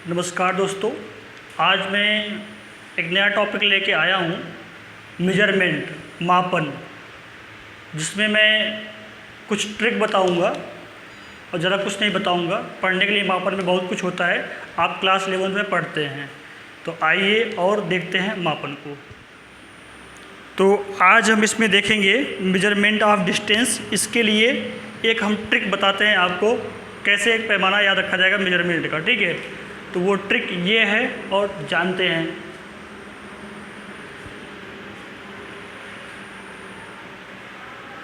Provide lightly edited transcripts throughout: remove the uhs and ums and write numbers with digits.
नमस्कार दोस्तों, आज मैं एक नया टॉपिक लेके आया हूँ, मेजरमेंट, मापन, जिसमें मैं कुछ ट्रिक बताऊँगा और ज़रा कुछ नहीं बताऊँगा। पढ़ने के लिए मापन में बहुत कुछ होता है, आप क्लास 11 में पढ़ते हैं। तो आइए और देखते हैं मापन को। तो आज हम इसमें देखेंगे मेजरमेंट ऑफ डिस्टेंस। इसके लिए एक हम ट्रिक बताते हैं आपको, कैसे एक पैमाना याद रखा जाएगा मेजरमेंट का, ठीक है। तो वो ट्रिक ये है और जानते हैं।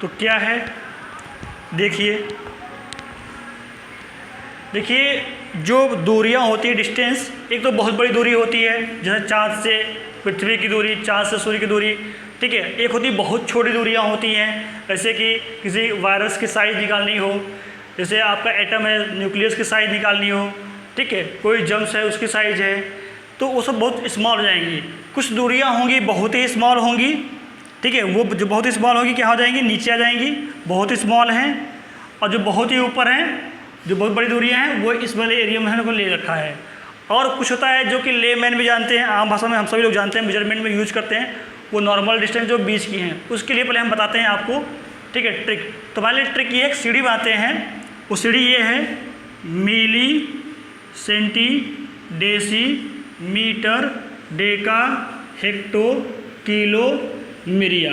तो क्या है, देखिए जो दूरियां होती है, डिस्टेंस, एक तो बहुत बड़ी दूरी होती है, जैसे चाँद से पृथ्वी की दूरी, चाँद से सूर्य की दूरी, ठीक है। एक होती बहुत छोटी दूरियां होती हैं, जैसे कि किसी वायरस की साइज़ निकालनी हो, जैसे आपका एटम है, न्यूक्लियस की साइज़ निकालनी हो, ठीक है। कोई जम्स है, उसकी साइज़ है, तो वो सब बहुत स्मॉल हो जाएंगी। कुछ दूरियां होंगी बहुत ही स्मॉल होंगी, ठीक है। वो जो बहुत ही स्मॉल होगी क्या हो जाएंगी, नीचे आ जाएंगी, बहुत ही स्मॉल हैं। और जो बहुत ही ऊपर हैं, जो बहुत बड़ी दूरियां हैं, वो इस वाले एरिया में को ले रखा है। और कुछ होता है जो कि लेमैन भी जानते हैं, आम भाषा में हम सभी लोग जानते हैं, मेजरमेंट में यूज करते हैं, वो नॉर्मल डिस्टेंस जो बीच की हैं। उसके लिए पहले हम बताते हैं आपको, ठीक है, ट्रिक। तो हमारे लिए ट्रिक ये एक सीढ़ी बनाते हैं। वो सीढ़ी ये है, milli, centi, deci, metre, deca, hecto, kilo, myria,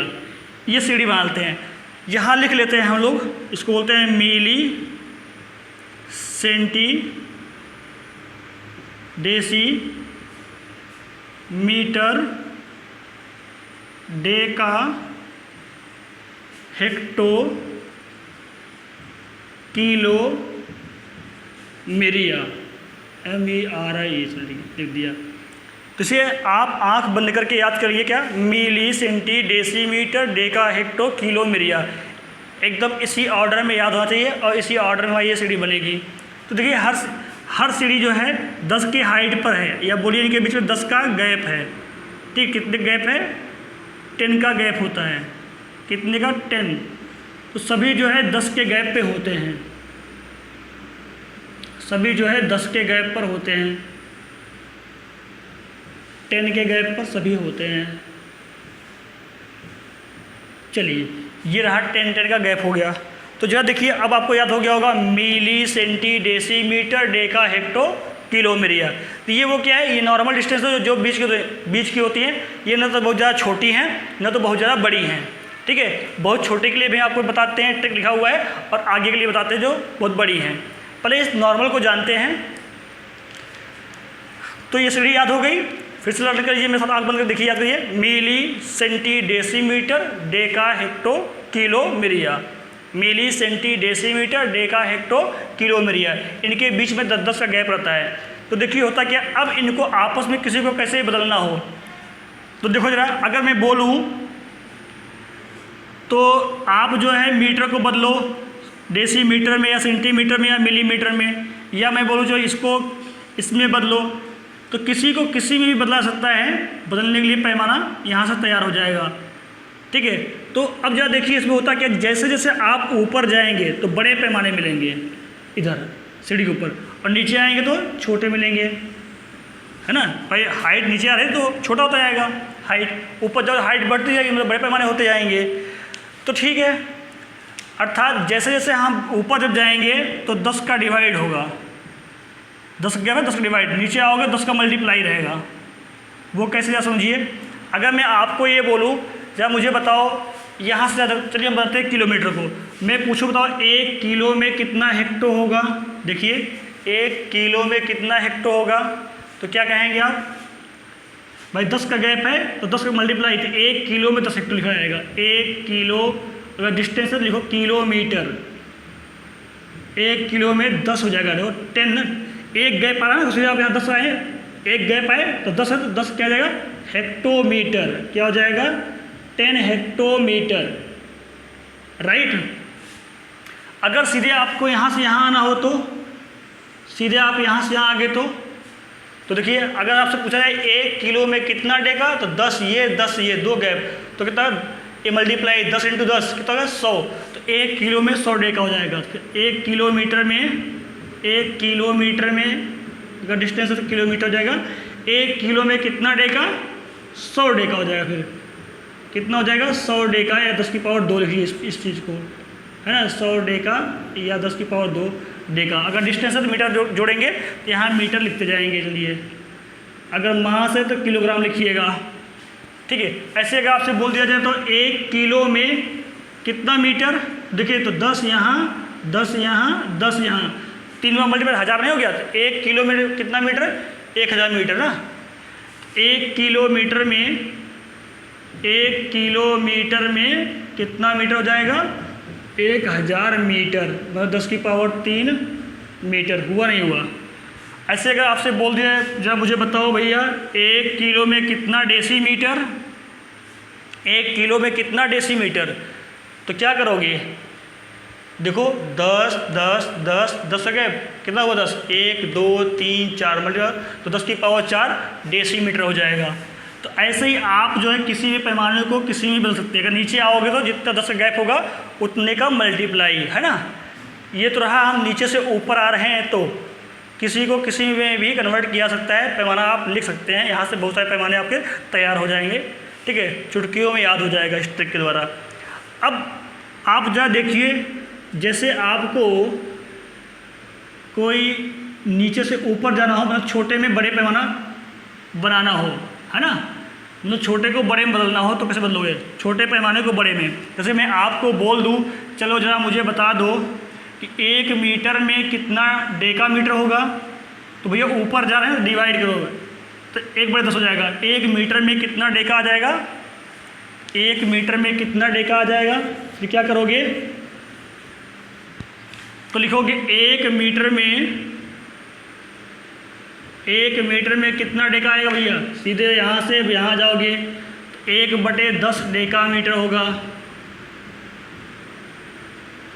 ये सीढ़ी बनाते हैं। यहाँ लिख लेते हैं हम लोग, इसको बोलते हैं milli, centi, deci, metre, deca, hecto, kilo, myria, MIRI लिख दिया। तो इसे आप आंख बंद करके याद करिए, क्या, milli, centi, decimetre, deca, hecto, kilo, myria, एकदम इसी ऑर्डर में याद होना चाहिए और इसी ऑर्डर में ये सीढ़ी बनेगी। तो देखिए हर सीढ़ी जो है 10 की हाइट पर है, या बोलिए इनके बीच में 10 का गैप है, ठीक। कितने गैप है, 10 का गैप होता है। कितने का, 10। तो सभी जो है 10 के गैप पे होते हैं, सभी जो है 10 के गैप पर होते हैं, 10 के गैप पर सभी होते हैं। चलिए, ये रहा 10 का गैप हो गया। तो जरा देखिए, अब आपको याद हो गया होगा, milli, centi, decimetre, deca, hecto, kilo, myria. तो ये वो क्या है, ये नॉर्मल डिस्टेंस है जो बीच की होती हैं। ये ना तो बहुत ज़्यादा छोटी हैं, ना तो बहुत ज़्यादा बड़ी हैं, ठीक है। बहुत छोटे के लिए भी आपको बताते हैं, ट्रिक लिखा हुआ है, और आगे के लिए बताते हैं जो बहुत बड़ी हैं। पहले इस नॉर्मल को जानते हैं। तो ये सीढ़ी याद हो गई। फिर से लर्न करिए, मेरे साथ आँख बंद कर देखिए, याद करिए, milli, centi, decimetre, deca, hecto, kilo, myria. Milli, centi, decimetre, deca, hecto, kilo, myria, इनके बीच में 10-10 का गैप रहता है। तो देखिए होता क्या, अब इनको आपस में किसी को कैसे बदलना हो, तो देखो जरा, अगर मैं बोलूँ तो आप जो है मीटर को बदलो डेसीमीटर में, या सेंटीमीटर में, या मिलीमीटर में, या मैं बोलूँ जो इसको इसमें बदलो, तो किसी को किसी में भी बदला सकता है। बदलने के लिए पैमाना यहाँ से तैयार हो जाएगा, ठीक है। तो अब जरा देखिए, इसमें होता क्या, जैसे जैसे आप ऊपर जाएंगे तो बड़े पैमाने मिलेंगे इधर सीढ़ी के ऊपर, और नीचे आएंगे तो छोटे मिलेंगे, है ना। भाई हाइट नीचे आ रही है तो छोटा होता जाएगा, हाइट ऊपर जब हाइट बढ़ती जाएगी मतलब बड़े पैमाने होते जाएंगे। तो ठीक है, अर्थात जैसे जैसे हम ऊपर जब जाएंगे तो 10 का डिवाइड होगा, 10 क्या है, 10 का डिवाइड, नीचे आओगे 10 का मल्टीप्लाई रहेगा। वो कैसे, जा समझिए। अगर मैं आपको ये बोलूँ, जब मुझे बताओ यहाँ से ज़्यादा, चलिए हम बताते हैं किलोमीटर को। मैं पूछूँ, बताओ 1 किलो में कितना हेक्टो होगा। देखिए 1 किलो में कितना हेक्टो होगा, तो क्या कहेंगे आप, भाई 10 का गैप है तो 10 का मल्टीप्लाई, तो 1 किलो में 10 हेक्टो लिखा जाएगा। 1 किलो, अगर डिस्टेंस है लिखो किलोमीटर, 1 किलो में 10 हो जाएगा। देखो 10, एक गैप आ रहा है ना, उससे आप यहाँ 10 आए, एक गैप आए तो 10 है, तो 10 क्या हो जाएगा, हेक्टोमीटर। क्या हो जाएगा, 10 हेक्टोमीटर, राइट। अगर सीधे आपको यहाँ से यहाँ आना हो, तो सीधे आप यहाँ से यहाँ आ गए तो देखिए, अगर आपसे पूछा जाए 1 किलो में कितना डेका, तो 10 ये 10 ये, 2 गैप, तो कितना, ये मल्टीप्लाई 10 × 10 कितना होगा, 100। तो 1 किलो में 100 डेका हो जाएगा। 1 किलोमीटर में अगर डिस्टेंस है तो किलोमीटर हो जाएगा। 1 किलो में कितना डेका? 100 डेका हो जाएगा। फिर कितना हो जाएगा? 100 डेका या 10 की पावर 2 लिखिए इस चीज़ को, है ना, 100 डेका या 10 की पावर 2 डेका। अगर डिस्टेंस है तो मीटर जोड़ेंगे तो यहाँ मीटर लिखते जाएंगे। चलिए, अगर मास है तो किलोग्राम लिखिएगा, ठीक है। ऐसे अगर आपसे बोल दिया जाए तो 1 किलो में कितना मीटर, देखिए तो 10 यहाँ, 10 यहाँ, 10 यहाँ, 3 बार मल्टीप्लाई 1000 नहीं हो गया? तो 1 किलो में कितना मीटर? 1000 मीटर ना। 1 किलोमीटर में 1 किलोमीटर में कितना मीटर हो जाएगा? 1000 मीटर, मतलब 10 की पावर 3 मीटर। हुआ नहीं हुआ? ऐसे अगर आपसे बोल दिया जरा मुझे बताओ भैया 1 किलो में कितना डेसीमीटर, 1 किलो में कितना डेसीमीटर, तो क्या करोगे? देखो 10 10 10 10 गए, कितना हुआ? 10, 1 2 3 4 मल्टीप्लाई, तो 10 की पावर 4 डेसीमीटर हो जाएगा। तो ऐसे ही आप जो है किसी भी पैमाने को किसी में बदल सकते हैं। अगर नीचे आओगे तो जितना 10 का गैप होगा उतने का मल्टीप्लाई, है ना। ये तो रहा, हम नीचे से ऊपर आ रहे हैं तो किसी को किसी में भी कन्वर्ट किया सकता है। पैमाना आप लिख सकते हैं, यहाँ से बहुत सारे पैमाने आपके तैयार हो जाएंगे, ठीक है, चुटकियों में याद हो जाएगा इस ट्रिक के द्वारा। अब आप जरा देखिए, जैसे आपको कोई नीचे से ऊपर जाना हो, मतलब छोटे में बड़े पैमाना बनाना हो, है ना, मतलब छोटे को बड़े में बदलना हो तो कैसे बदलोगे? छोटे पैमाने को बड़े में। जैसे मैं आपको बोल दूँ, चलो जरा मुझे बता दो कि 1 मीटर में कितना डेका मीटर होगा, तो भैया ऊपर जा रहे हैं डिवाइड करोगे तो 1/10 हो जाएगा। 1 मीटर में कितना डेका आ जाएगा? 1 मीटर में कितना डेका आ जाएगा? फिर क्या करोगे? तो लिखोगे 1 मीटर में कितना डेका आएगा भैया? सीधे यहाँ से यहाँ जाओगे, 1/10 डेका मीटर होगा।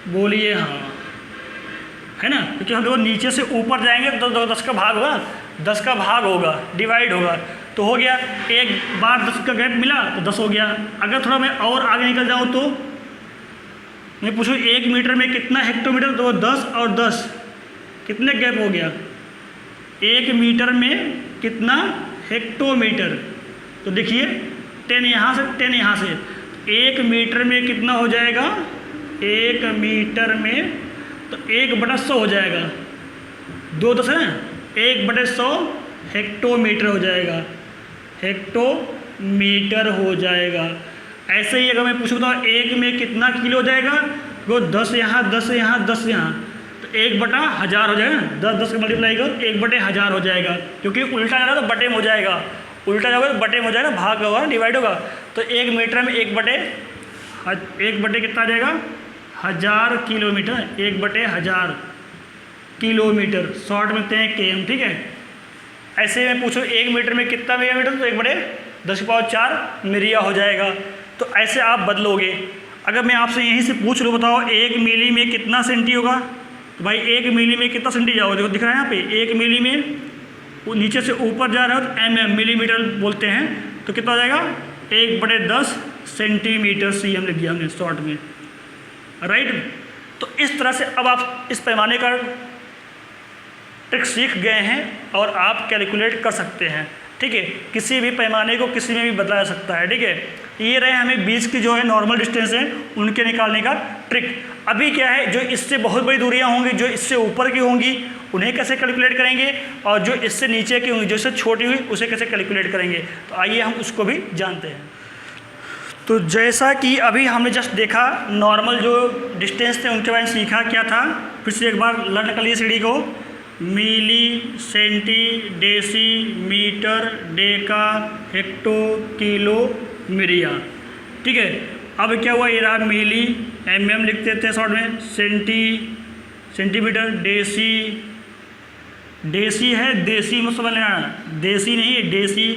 बोलिए हाँ, है ना, क्योंकि हम लोग नीचे से ऊपर जाएंगे तो 10 का भाग होगा, 10 का भाग होगा, डिवाइड होगा, तो हो गया। एक बार 10 का गैप मिला तो 10 हो गया। अगर थोड़ा मैं और आगे निकल जाऊँ तो मैं पूछूँ 1 मीटर में कितना हेक्टोमीटर, तो 10 और 10 कितने गैप हो गया? 1 मीटर में कितना हेक्टोमीटर, तो देखिए 10 यहाँ से 10 यहाँ से, 1 मीटर में कितना हो जाएगा? 1 मीटर में तो 1/100 हो जाएगा, 2 10 है, 1/100 हेक्टोमीटर हो जाएगा, हेक्टोमीटर हो जाएगा। ऐसे ही अगर मैं पूछूँ तो 1 में कितना किलो हो जाएगा? वो 10 यहाँ, 10 यहाँ, 10 यहाँ, तो 1/1000 हो जाएगा। 10 का मल्टीप्लाई करो 1/1000 हो जाएगा, क्योंकि उल्टा जाएगा तो बटे में हो जाएगा, उल्टा जाओगे तो बटे में हो जाएगा, भाग होगा, डिवाइड होगा। तो 1 मीटर में 1 बटे कितना आ जाएगा? 1000 किलोमीटर, 1/1000 किलोमीटर, शॉर्ट में लिखते हैं km, ठीक है। ऐसे मैं पूछूँ 1 मीटर में कितना मीटर, तो 1/10⁴ मिरिया हो जाएगा। तो ऐसे आप बदलोगे। अगर मैं आपसे यहीं से पूछ लूँ, बताओ 1 मिली में कितना सेंटी होगा, तो भाई 1 मिली में कितना सेंटी जाओगे? देखो दिख रहा है यहाँ पे 1 मिली में, वो नीचे से ऊपर जा रहा है तो mm मिलीमीटर बोलते हैं, तो कितना हो जाएगा? 1/10 सेंटीमीटर, cm लिख दिया हमने शॉर्ट में, राइट। तो इस तरह से अब आप इस पैमाने का ट्रिक सीख गए हैं और आप कैलकुलेट कर सकते हैं, ठीक है। किसी भी पैमाने को किसी में भी बदला जा सकता है, ठीक है। ये रहे हमें बीच की जो है नॉर्मल डिस्टेंस है उनके निकालने का ट्रिक। अभी क्या है, जो इससे बहुत बड़ी दूरियां होंगी, जो इससे ऊपर की होंगी, उन्हें कैसे कैलकुलेट करेंगे, और जो इससे नीचे की होंगी, जो इससे छोटी हुई, उसे कैसे कैलकुलेट करेंगे। तो आइए हम उसको भी जानते हैं। तो जैसा कि अभी हमने जस्ट देखा, नॉर्मल जो डिस्टेंस थे उनके बारे में सीखा, क्या था, फिर से एक बार लर्न कर लीजिए सीढ़ी को। Milli, centi, deci, metre, deca, hecto, kilo, myria, ठीक है। अब क्या हुआ, ये रहा मिली, mm लिखते थे शॉर्ट में, सेंटीमीटर, डेसी है, देसी में समझ लेना, देसी नहीं है, डेसी,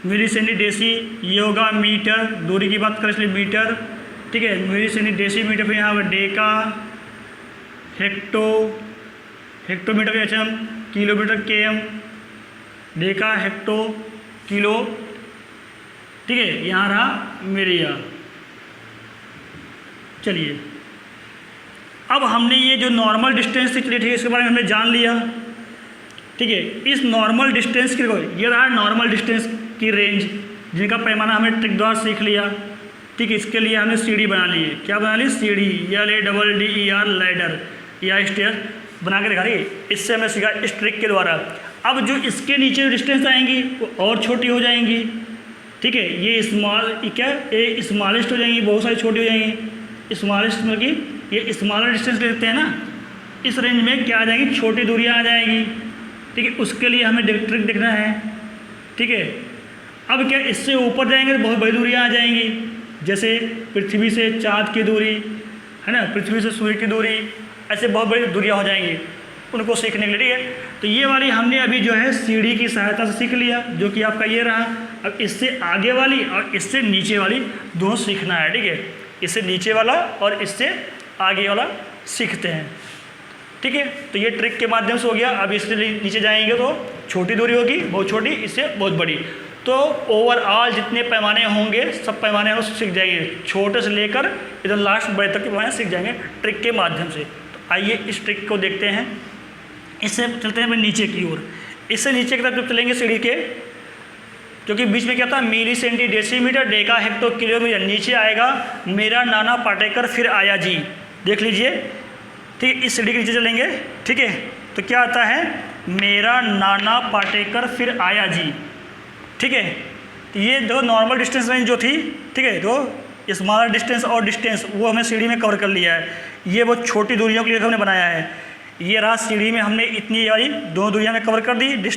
मिली, सेंटी, डेसी, ये होगा मीटर, दूरी की बात करें इसलिए मीटर, ठीक है। मिली, सेंटी, डेसी, मीटर, फिर यहाँ पर डेका, हेक्टोमीटर के हम kilometre, km, Deka, hecto, kilo, ठीक है। यहाँ रहा मिरिया। चलिए, अब हमने ये जो नॉर्मल डिस्टेंस थी, चलिए ठीक है, इसके बारे में हमने जान लिया। ठीक है। इस नॉर्मल डिस्टेंस की, ये रहा नॉर्मल डिस्टेंस की रेंज जिनका पैमाना हमने ट्रिक द्वारा सीख लिया, ठीक है। इसके लिए हमने सीढ़ी बना ली है। क्या बना ली? सीढ़ी, LADDER, लैडर या स्टेयर बना के दिखा रही। इससे हमें सीखा इस ट्रिक के द्वारा। अब जो इसके नीचे डिस्टेंस आएंगी वो और छोटी हो जाएंगी, ठीक है। ये स्मॉल, क्या ये स्मॉलेस्ट हो जाएंगी, बहुत सारी छोटी हो जाएंगी। स्मॉलेस्ट मतलब कि ये स्मॉलर डिस्टेंस लेते हैं ना, इस रेंज में क्या आ जाएंगी? छोटी दूरियां आ जाएंगी, ठीक है। उसके लिए हमें ट्रिक देखना है, ठीक है। अब क्या इससे ऊपर जाएंगे तो बहुत बड़ी दूरियां आ जाएंगी, जैसे पृथ्वी से चाँद की दूरी है ना, पृथ्वी से सूर्य की दूरी, ऐसे बहुत बड़ी दूरियां हो जाएंगी उनको सीखने के लिए, ठीक है। तो ये वाली हमने अभी जो है सीढ़ी की सहायता से सीख लिया, जो कि आपका ये रहा। अब इससे आगे वाली और इससे नीचे वाली दोनों सीखना है, ठीक है। इससे नीचे वाला और इससे आगे वाला सीखते हैं, ठीक है। तो ये ट्रिक के माध्यम से हो गया। अब इससे नीचे जाएंगे तो छोटी दूरी होगी, बहुत छोटी, इससे बहुत बड़ी। तो ओवरऑल जितने पैमाने होंगे सब पैमाने हम सीख जाएंगे, छोटे से लेकर इधर लास्ट बड़े तक के पैमाने सीख जाएंगे ट्रिक के माध्यम से। तो आइए इस ट्रिक को देखते हैं। इससे चलते हैं नीचे की ओर। इससे नीचे की तरफ जब चलेंगे सीढ़ी के, क्योंकि बीच में क्या था? Milli, centi, decimetre, deca, hecto, kilometre. नीचे आएगा मेरा नाना पाटेकर फिर आया जी, देख लीजिए, ठीक है। इस सीढ़ी के नीचे चलेंगे, ठीक है। तो क्या आता है? मेरा नाना पाटेकर फिर आया जी, ठीक है। तो ये जो नॉर्मल डिस्टेंस रेंज जो थी, ठीक है, तो स्मॉलर डिस्टेंस और डिस्टेंस वो हमें सीढ़ी में कवर कर लिया है। ये वो छोटी दूरियों के लिए हमने बनाया है। ये रहा सीढ़ी में हमने इतनी वाली दोनों दूरियां में कवर कर दी।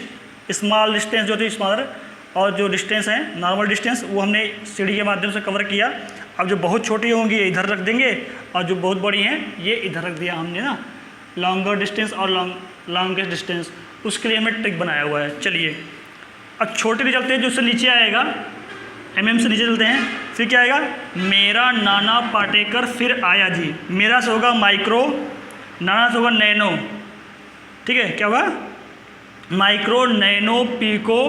स्मॉल डिस्टेंस जो थी स्मॉलर, और जो डिस्टेंस है नॉर्मल डिस्टेंस वो हमने सीढ़ी के माध्यम से कवर किया। अब जो बहुत छोटी होंगी ये इधर रख देंगे, और जो बहुत बड़ी हैं ये इधर रख दिया हमने ना, लॉन्गर डिस्टेंस और लॉन्गेस्ट डिस्टेंस, उसके लिए हमें ट्रिक बनाया हुआ है। चलिए अब छोटे भी चलते हैं, जो उससे नीचे आएगा, MM से नीचे चलते हैं। फिर क्या आएगा? मेरा नाना पाटेकर फिर आया जी। मेरा से होगा माइक्रो, नाना से होगा नैनो, ठीक है। क्या होगा? माइक्रो, नैनो, पीको,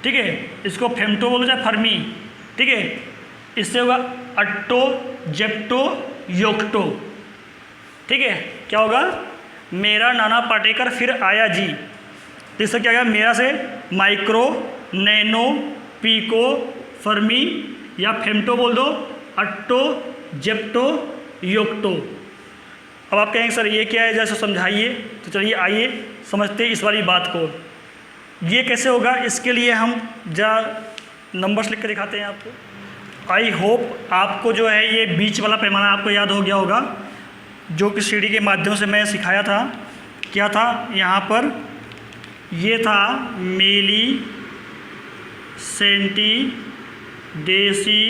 ठीक है। इसको फेम्टो बोलो चाहे फर्मी, ठीक है। इससे होगा अट्टो, जेप्टो, योक्टो, ठीक है। क्या होगा? मेरा नाना पाटेकर फिर आया जी। इससे क्या होगा? मेरा से माइक्रो, नैनो, पीको, फर्मी या फेम्टो बोल दो, अट्टो, जेप्टो, योक्टो। अब आप कहेंगे सर ये क्या है, जैसे समझाइए। तो चलिए आइए समझते हैं इस वाली बात को। ये कैसे होगा, इसके लिए हम नंबर्स लिख कर दिखाते हैं आपको। आई होप आपको जो है ये बीच वाला पैमाना आपको याद हो गया होगा, जो कि सीढ़ी के माध्यम से मैं सिखाया था। क्या था यहाँ पर? ये था milli, centi, deci,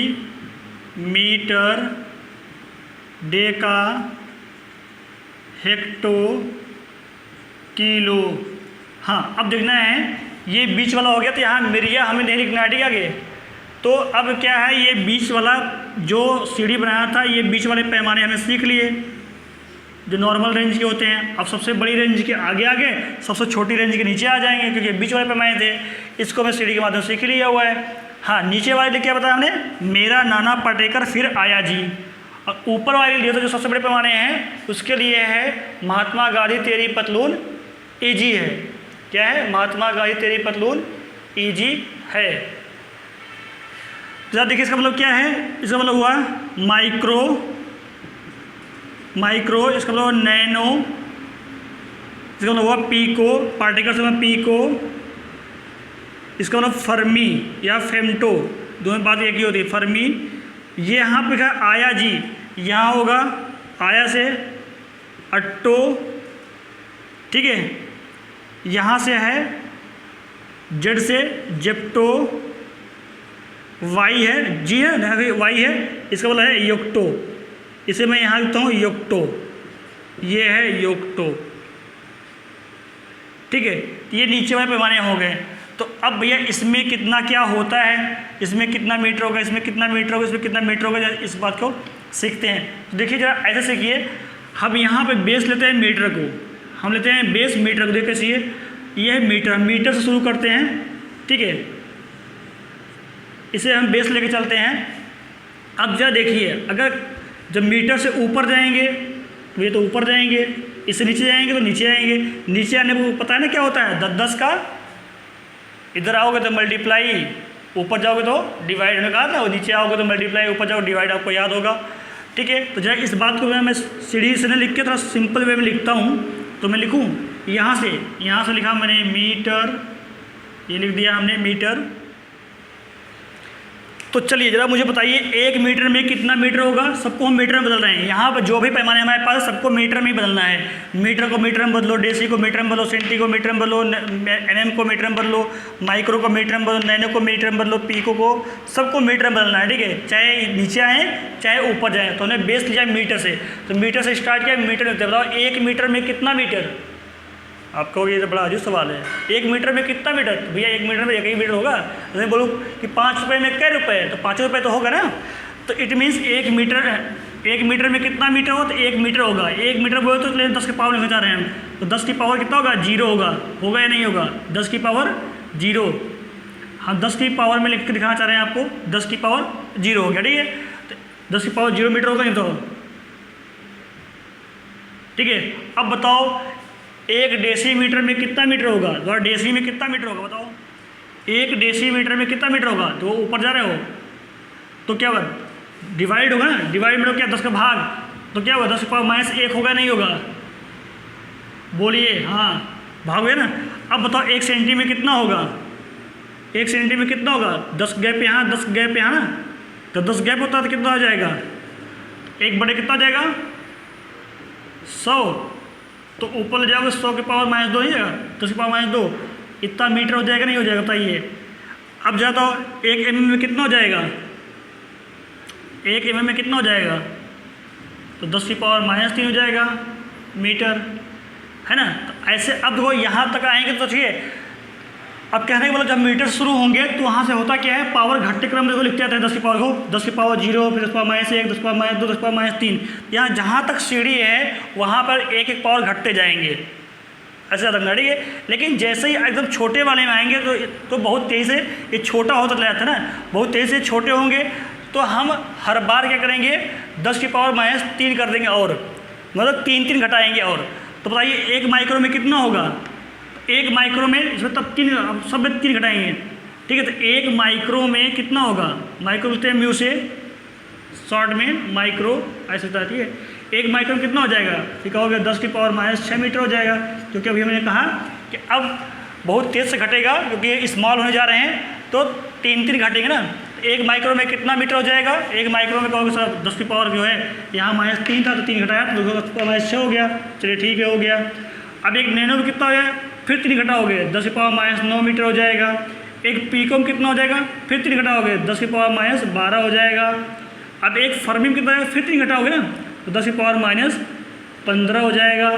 metre, deca, hecto, kilo. हाँ, अब देखना है ये बीच वाला हो गया, तो यहाँ मिरिया हमें नहीं लिखना है, ठीक है आगे। तो अब क्या है, ये बीच वाला जो सीढ़ी बनाया था, ये बीच वाले पैमाने हमें सीख लिए जो नॉर्मल रेंज के होते हैं। अब सबसे बड़ी रेंज के आगे आगे, सबसे छोटी रेंज के नीचे आ जाएंगे, क्योंकि बीच वाले पैमाने थे। इसको हमें सीढ़ी के माध्यम से सीख लिया हुआ है। हाँ, नीचे वाले लिए क्या बताया हमने? मेरा नाना पाटेकर फिर आया जी। और ऊपर वाले लिए तो जो सबसे बड़े पैमाने हैं उसके लिए है महात्मा गांधी तेरी पतलून ईजी है। क्या है? महात्मा गांधी तेरी पतलून ईजी है। जरा देखिए इसका मतलब क्या है। इसका मतलब हुआ माइक्रो, इसका मतलब नैनो, इसका मतलब हुआ पीको, पार्टिकल से पीको, इसका मतलब फर्मी या फेम्टो, दोनों बात एक ही होती है, फर्मी। ये यहाँ पे क्या आया जी, यहाँ होगा आया से अट्टो, ठीक है। यहाँ से है जेड से जेप्टो, वाई है, जी है ना, वाई है, इसका मतलब है योक्टो। इसे मैं यहाँ लिखता हूँ योक्टो, ये है योक्टो, ठीक है। ये नीचे वाले पैमाने हो गए। तो अब भैया इसमें कितना क्या होता है, इसमें कितना मीटर होगा, इसमें कितना मीटर होगा, इसमें कितना मीटर होगा, इस बात को सीखते हैं। तो देखिए जरा ऐसे सीखिए। हम यहाँ पे बेस लेते हैं मीटर को, हम लेते हैं बेस मीटर को। देखिए सीखिए, ये है मीटर, मीटर से शुरू करते हैं, ठीक है। इसे हम बेस लेके चलते हैं। अब जरा देखिए, अगर जब मीटर से ऊपर जाएंगे, ये तो ऊपर जाएंगे, इससे नीचे जाएंगे तो नीचे आएंगे, नीचे आने को पता है ना क्या होता है, 10 का इधर आओगे तो मल्टीप्लाई, ऊपर जाओगे तो डिवाइड, में कहा था, और नीचे आओगे तो मल्टीप्लाई, ऊपर जाओगे डिवाइड, आपको याद होगा। ठीक है, तो जरा इस बात को मैं सीढ़ी से नहीं लिख के थोड़ा सिंपल वे में लिखता हूँ। तो मैं लिखूँ यहाँ से लिखा मैंने मीटर, ये लिख दिया हमने मीटर। तो चलिए जरा मुझे बताइए 1 मीटर में कितना मीटर होगा। सबको हम मीटर में बदल रहे हैं, यहाँ पर जो भी पैमाने हमारे पास सबको मीटर में ही बदलना है। मीटर को मीटर में बदलो, डेसी को मीटर में बदलो, सेंटी को मीटर में बदलो, एमएम को मीटर में बदलो, माइक्रो को मीटर में बदलो, नैनो को मीटर में बदलो, पीको को, सबको मीटर में बदलना है। ठीक है, चाहे नीचे आए चाहे ऊपर जाए। तो हमने बेस लिया मीटर से, तो मीटर से स्टार्ट किया, मीटर में बताओ 1 मीटर में कितना मीटर। आप कहोगे ये तो बड़ा अजीब सवाल है, 1 मीटर में कितना मीटर। तो भैया 1 मीटर में 1 ही मीटर होगा। तो मैं बोलूँ कि 5 रुपये में कै रुपये, तो 5 रुपये तो होगा ना। तो इट मीन्स 1 मीटर में कितना मीटर हो, तो 1 मीटर होगा। 1 मीटर बोले तो 10 की पावर लिखना चाह रहे हैं हम, तो 10 की पावर कितना होगा, 0 होगा या नहीं होगा, 10 की पावर 0। हम 10 की पावर में लिख के दिखाना चाह रहे हैं आपको, 10 की पावर 0 हो गया। ठीक है, तो 10 की पावर 0 मीटर होगा नहीं तो। ठीक है, अब बताओ 1 डेसीमीटर में कितना मीटर होगा, तो डेसी में कितना मीटर होगा बताओ। 1 डेसीमीटर में कितना मीटर होगा, तो ऊपर जा रहे हो तो क्या होगा, डिवाइड होगा ना। डिवाइड में क्या, 10 का भाग, तो क्या होगा 10 की पावर -1 होगा नहीं होगा, बोलिए। हाँ, भाग हुआ ना। अब बताओ 1 सेंटी में कितना होगा, 1 सेंटी में कितना होगा, 10 गैप यहाँ 10 गैप यहाँ ना, तो 10 गैप होता है तो कितना आ जाएगा, 1 बटे कितना आ जाएगा 100। तो ऊपर ले जाओगे 100 की पावर -2 ही जाएगा, 10 की पावर -2, इतना मीटर हो जाएगा नहीं हो जाएगा बताइए। अब जाता हो 1 mm में कितना हो जाएगा, 1 mm में कितना हो जाएगा, तो 10 की पावर -3 हो जाएगा मीटर, है ना। तो ऐसे अब देखो यहाँ तक आएंगे तो ठीक है। अब कहने के मतलब जब मीटर शुरू होंगे तो वहाँ से होता क्या है, पावर घटते क्रम देखो लिखते जाते हैं। 10 की पावर हो, 10 की पावर 0, फिर 10 की पावर -1, 10 की पावर -2, 10 की पावर -3। यहाँ जहाँ तक सीढ़ी है वहाँ पर एक पावर घटते जाएंगे, ऐसे रखना। ठीक है, लेकिन जैसे ही एकदम छोटे वाले में आएंगे तो बहुत तेज़ी से ये छोटा होता चला जाता है ना, बहुत तेज़ी से छोटे होंगे। तो हम हर बार क्या करेंगे, 10 की पावर -3 कर देंगे, और मतलब 3 घटाएंगे। और तो बताइए 1 माइक्रो में कितना होगा, 1 माइक्रो में इसमें तब 3, सब में 3 घटाएंगे। ठीक है, तो 1 माइक्रो में कितना होगा, माइक्रो बोलते हैं म्यू से शॉर्ट में माइक्रो ऐसे होता है। ठीक है, 1 माइक्रो में कितना हो जाएगा, फिर कहोगे 10 की पावर -6 मीटर हो जाएगा, क्योंकि अभी हमने कहा कि अब बहुत तेज़ से घटेगा क्योंकि स्मॉल होने जा रहे हैं, तो 3 घटेंगे ना। 1 माइक्रो में कितना मीटर हो जाएगा, 1 माइक्रो में कहोगे सर 10 की पावर जो है यहाँ -3 था तो 3 घटाया तो 10 की पावर -6 हो गया। चलिए ठीक है, हो गया। अब 1 नैनो में कितना हो गया, फिर 3 घटाओगे 10 की पावर -9 मीटर हो जाएगा। 1 पीको में कितना हो जाएगा, फिर 3 घटाओगे 10 की पावर -12 हो जाएगा। अब 1 फर्मी में कितना है, फिर 3 घटाओगे ना तो 10 की पावर -15 हो जाएगा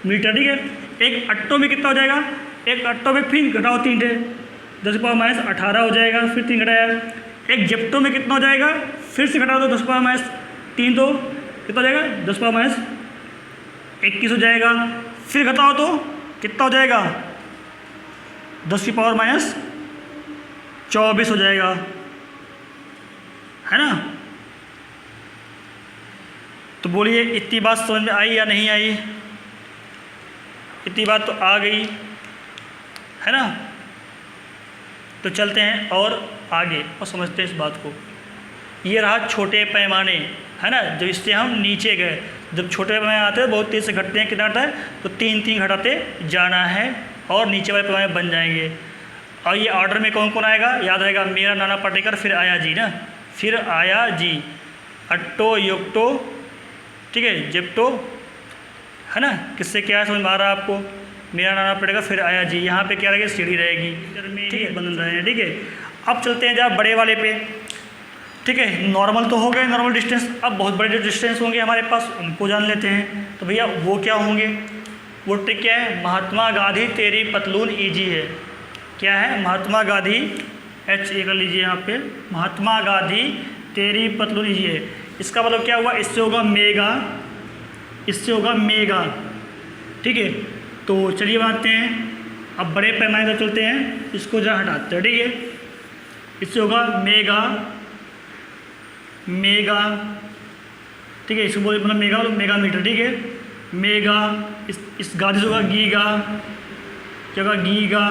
मीटर। ठीक है, 1 अट्टो में कितना हो जाएगा, 1 अट्टो में फिर घटाओ 3 थे, 10 की पावर -18 हो जाएगा, फिर 3 घटाया। 1 जेप्टो में कितना हो जाएगा, फिर से घटा दो 10 की पावर -3 तो कितना हो जाएगा, 10 की पावर -21 हो जाएगा। फिर घटाओ तो कितना हो जाएगा, 10 की पावर -24 हो जाएगा, है ना। तो बोलिए इतनी बात समझ में आई या नहीं आई, इतनी बात तो आ गई, है ना। तो चलते हैं और आगे और समझते हैं इस बात को। ये रहा छोटे पैमाने, है ना, जब इससे हम नीचे गए। जब छोटे पैमाने आते हैं बहुत तेज़ से घटते हैं, कितना आता है तो 3 घटाते जाना है और नीचे वाले पैमाने बन जाएंगे। और ये ऑर्डर में कौन कौन आएगा याद रहेगा, मेरा नाना पाटेकर, फिर आया जी ना, फिर आया जी, अट्टो योक्टो, ठीक है, जेप्टो, है ना। किससे क्या समझ में आ रहा है आपको, मेरा नाना पाटेकर फिर आया जी। यहाँ पे क्या रहेगी, सीढ़ी रहेगी, ठीक है, बन रहे हैं। ठीक है, अब चलते हैं जहाँ बड़े वाले पे। ठीक है, नॉर्मल तो हो गए, नॉर्मल डिस्टेंस। अब बहुत बड़े जो डिस्टेंस होंगे हमारे पास उनको जान लेते हैं। तो भैया वो क्या होंगे, वो ट्रिक क्या है, महात्मा गांधी तेरी पतलून ईजी है। क्या है, महात्मा गांधी, HA कर लीजिए यहाँ पे, महात्मा गांधी तेरी पतलून ईजी है। इसका मतलब क्या हुआ, इससे होगा मेगा, इससे होगा मेगा। ठीक है, तो चलिए बनाते हैं। अब बड़े पैमाने पर चलते हैं, इसको जहाँ हटाते हैं। ठीक है, इससे होगा मेगा, मेगा, ठीक है, इसको बोले मतलब मेगा मीटर। ठीक है, मेगा, इस गादी से होगा गीगा, क्या होगा गीगा,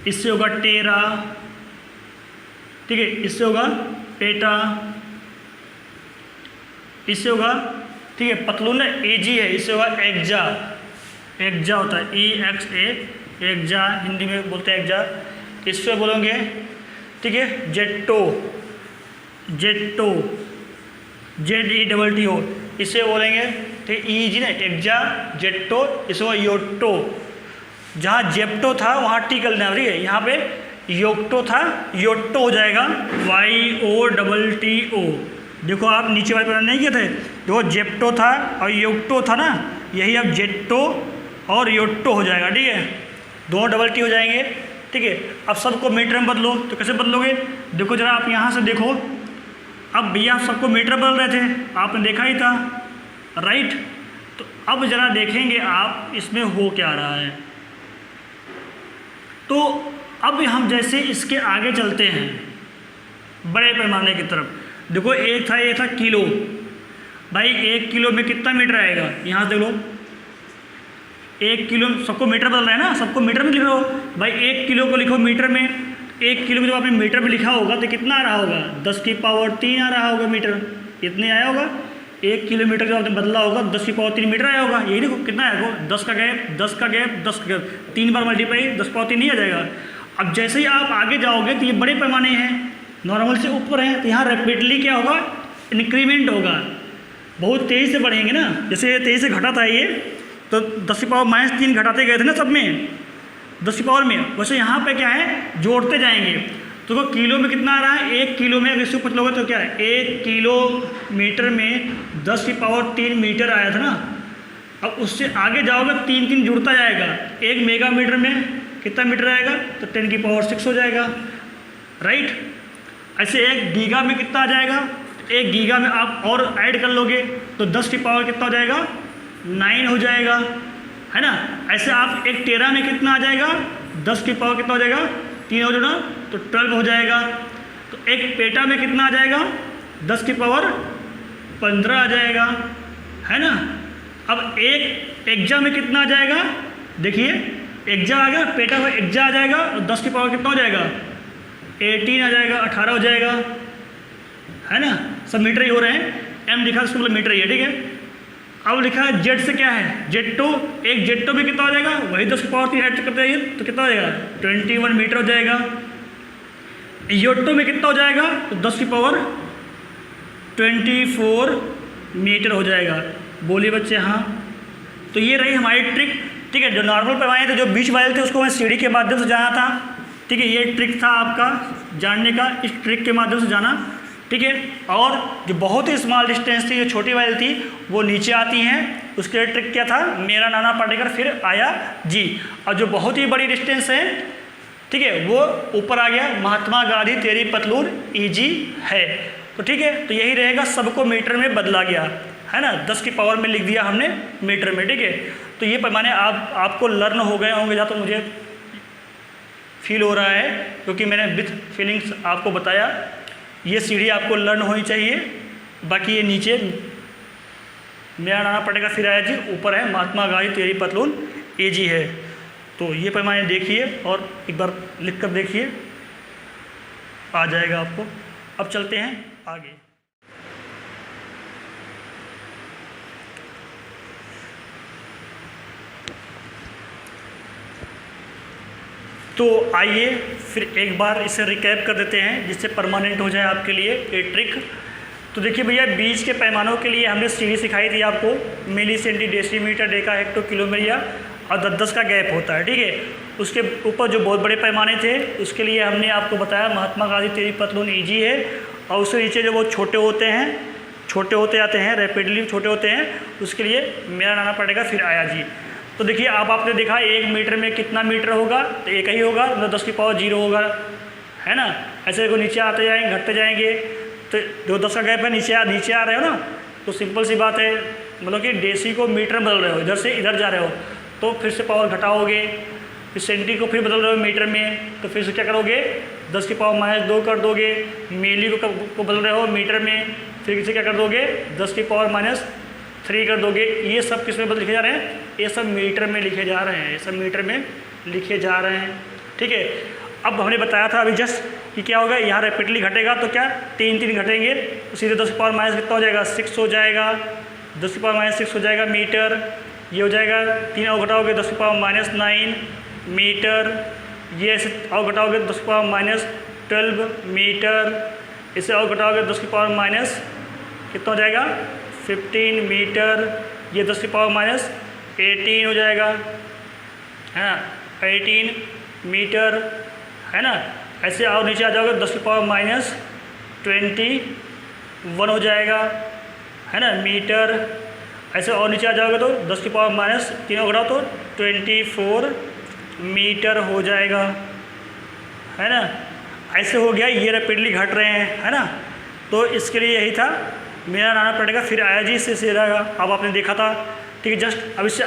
इससे होगा टेरा, ठीक है, इससे होगा पेटा, इससे होगा, ठीक है, पतलून एजी है, इससे होगा एक्जा, एक्जा होता है EXA, एक्जा, हिंदी में बोलते हैं एक्जा। इससे बोलोगे, ठीक है, जेट्टो, जेट्टो, ZETTO, इससे बोलेंगे, ठीक, EG ना, एक्जा, जेट्टो, इससे होगा योट्टो। जहाँ जेप्टो था वहाँ टी कर लेना, ठीक है, यहाँ पे योक्टो था, योट्टो हो जाएगा, YOTTO। देखो आप नीचे वाले पर नहीं किए थे, देखो जेप्टो था और योक्टो था ना, यही अब जेट्टो और योट्टो हो जाएगा, ठीक है, दोनों डबल टी हो जाएंगे, ठीक है। अब सबको मीटर में बदलो, तो कैसे बदलोगे? देखो जरा आप यहाँ से देखो, अब भैया सबको मीटर बदल रहे थे, आपने देखा ही था, राइट। तो अब जरा देखेंगे आप इसमें हो क्या रहा है। तो अब हम जैसे इसके आगे चलते हैं बड़े पैमाने की तरफ, देखो एक था, ये था किलो, भाई 1 किलो में कितना मीटर आएगा, यहाँ देख लो, 1 किलो, सबको मीटर बदल रहा है ना, सबको मीटर में लिखो भाई, 1 किलो को लिखो मीटर में, 1 किलो को जब आपने मीटर में लिखा होगा तो कितना आ रहा होगा, 10 की पावर 3 आ रहा होगा मीटर, इतने आया होगा। 1 किलोमीटर जब आपने बदला होगा 10 की पावर 3 मीटर आया होगा, यही देखो कितना आया होगा, 10 का गैप, 10 का गैप, 10 का गैप, 3 बार मल्टीप्लाई 10 पावर 3 नहीं आ जाएगा। अब जैसे ही आप आगे जाओगे तो ये बड़े पैमाने हैं, नॉर्मल से ऊपर हैं, तो यहाँ रैपिडली क्या होगा, इंक्रीमेंट होगा, बहुत तेज़ी से बढ़ेंगे ना, जैसे तेज़ी से घटा था ये, तो 10 की पावर -3 घटाते गए थे ना सब में 10 की पावर में, वैसे यहाँ पे क्या है, जोड़ते जाएंगे। तो वो किलो में कितना आ रहा है, 1 किलो में अगर इससे पूछ लोगे तो क्या है, 1 किलोमीटर में 10 की पावर 3 मीटर आया था ना, अब उससे आगे जाओगे 3 जुड़ता जाएगा, 1 मेगामीटर में कितना मीटर आएगा, तो 10 की पावर 6 हो जाएगा, राइट। ऐसे 1 गीगा में कितना आ जाएगा, 1 गीगा में आप और ऐड कर लोगे तो 10 की पावर कितना हो जाएगा, 9 हो जाएगा, है ना। ऐसे आप 1 टेरा में कितना आ जाएगा, 10 की पावर कितना हो जाएगा, 3 हो जाएगा तो 12 हो जाएगा। तो 1 पेटा में कितना आ जाएगा, 10 की पावर 15 आ जाएगा, है ना। अब 1 एक्जा में कितना आ जाएगा, देखिए एक्जा आ गया, पेटा में एक्जा आ जाएगा, और 10 की पावर कितना हो जाएगा, 18 आ जाएगा, 18 हो जाएगा, है ना। सब मीटर ही हो रहे हैं, M लिखा इसको मतलब मीटर ही है, ठीक है। अब लिखा है जेट से क्या है, जेट्टो, 1 जेट्टो में कितना हो जाएगा, वही 10 की पावर 3 ऐड करते हैं तो कितना हो जाएगा, 21 मीटर हो जाएगा। योट्टो में कितना हो जाएगा, तो 10 की पावर 24 मीटर हो जाएगा। बोलिए बच्चे हाँ। तो ये रही हमारी ट्रिक, ठीक है। जो नॉर्मल पैमाने थे, जो बीच वाले थे, उसको मैं सीढ़ी के माध्यम से जाना था, ठीक है। ये ट्रिक था आपका जानने का, इस ट्रिक के माध्यम से जाना, ठीक है। और जो बहुत ही स्मॉल डिस्टेंस थी, जो छोटी वाली थी, वो नीचे आती हैं, उसके लिए ट्रिक क्या था, मेरा नाना पाटेकर फिर आया जी। और जो बहुत ही बड़ी डिस्टेंस है, ठीक है, वो ऊपर आ गया, महात्मा गांधी तेरी पतलून EG है। तो ठीक है, तो यही रहेगा, सबको मीटर में बदला गया, है ना, 10 की पावर में लिख दिया हमने मीटर में, ठीक है। तो ये पैमाने आपको लर्न हो गए होंगे, जहाँ तो मुझे फील हो रहा है, क्योंकि मैंने विथ फीलिंग्स आपको बताया। ये सीढ़ी आपको लर्न होनी चाहिए। बाकी ये नीचे मेरा नाना पाटेकर फिर आया जी, ऊपर है महात्मा गांधी तेरी पतलून EG है। तो ये पैमाने देखिए और एक बार लिख कर देखिए, आ जाएगा आपको। अब चलते हैं आगे। तो आइए फिर एक बार इसे रिकैप कर देते हैं, जिससे परमानेंट हो जाए आपके लिए ये ट्रिक। तो देखिए भैया, बीच के पैमानों के लिए हमने सीढ़ी सिखाई थी आपको, milli, centi, decimetre, deca, hecto, kilometre और 10-10 का गैप होता है, ठीक है। उसके ऊपर जो बहुत बड़े पैमाने थे, उसके लिए हमने आपको बताया महात्मा गांधी तेरी पतलून EG है। और उससे नीचे जो वो छोटे होते हैं, छोटे होते जाते हैं, रैपिडली छोटे होते हैं, उसके लिए मेरा नाना पाटेकर फिर आया जी। तो देखिए, अब आपने देखा 1 मीटर में कितना मीटर होगा, तो एक ही होगा, मतलब 10 की पावर 0 होगा, है ना। ऐसे देखो नीचे आते जाएंगे, घटते जाएंगे, तो जो 10 का गैप है, नीचे आ रहे हो ना, तो सिंपल सी बात है, मतलब कि डेसी को मीटर में बदल रहे हो, इधर से इधर जा रहे हो, तो फिर से पावर घटाओगे, फिर सेंटी को फिर बदल रहे हो मीटर में, तो फिर से क्या करोगे, 10 की पावर -2 कर दोगे। मिली को बदल रहे हो मीटर में, फिर से क्या कर दोगे, 10 की पावर 3 कर दोगे। ये सब किस में बदल लिखे जा रहे हैं, ये सब मीटर में लिखे जा रहे हैं, ये सब मीटर में लिखे जा रहे हैं। ठीक है, अब हमने बताया था अभी जस्ट कि क्या होगा, यहाँ रैपिडली घटेगा तो क्या 3 घटेंगे तो सीधे 10 की पावर माइनस कितना हो जाएगा, 6 हो जाएगा, 10 की पावर माइनस 6 हो जाएगा मीटर। ये हो जाएगा 3 और घटाओगे 10 की पावर माइनस 9 मीटर। ये ऐसे और घटाओगे 10 की पावर माइनस 12 मीटर। इसे और घटाओगे 10 की पावर माइनस कितना हो जाएगा, 15 मीटर। ये 10 की पावर माइनस 18 हो जाएगा, है ना, 18 मीटर, है ना। ऐसे और नीचे आ जाओगे 10 की पावर माइनस 21 हो जाएगा, है ना, मीटर। ऐसे और नीचे आ जाओगे तो 10 की पावर माइनस 3 घटाओ तो 24 मीटर हो जाएगा, है ना। ऐसे हो गया, ये रैपिडली घट रहे हैं, है ना। तो इसके लिए यही था, मेरा लाना पड़ेगा, फिर आया जी इससे सीधा। अब आपने देखा था, ठीक है। जस्ट अब इससे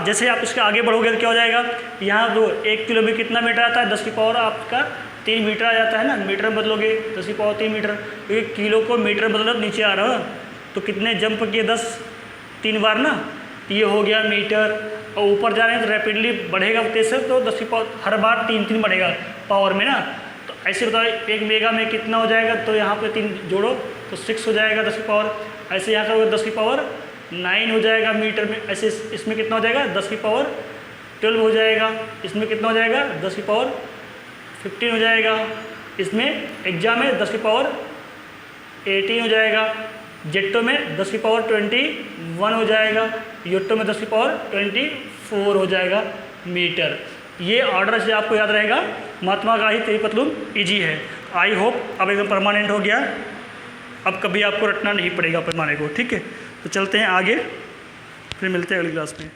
जैसे आप इसके आगे बढ़ोगे तो क्या हो जाएगा, यहाँ तो 1 किलो में कितना मीटर आता है, 10 की पावर आपका 3 मीटर आ जाता है ना। मीटर में बदलोगे 10 की पावर 3 मीटर, क्योंकि किलो को मीटर बदलो नीचे आ रहा है तो कितने जंप किए, 10 3 बार ना, ये हो गया मीटर। और ऊपर जा रहे हैं तो रैपिडली बढ़ेगा तेज से, तो 10 की पावर हर बार 3 बढ़ेगा पावर में ना। तो ऐसे बताओ 1 मेगा में कितना हो जाएगा, तो यहाँ पे 3 जोड़ो तो 6 हो जाएगा 10 की पावर। ऐसे यहाँ करोगे 10 की पावर 9 हो जाएगा मीटर में। ऐसे इसमें कितना हो जाएगा, 10 की पावर 12 हो जाएगा। इसमें कितना हो जाएगा, 10 की पावर 15 हो जाएगा। इसमें एग्जाम में 10 की पावर 18 हो जाएगा। जेट्टो में 10 की पावर 21 हो जाएगा। योट्टो में 10 की पावर 24 हो जाएगा मीटर। ये ऑर्डर से आपको याद रहेगा। महात्मा गांधी तेरी पतलून ईजी है। आई होप अब एकदम परमानेंट हो गया, अब कभी आपको रटना नहीं पड़ेगा पैमाने को। ठीक है, तो चलते हैं आगे, फिर मिलते हैं अगली क्लास में।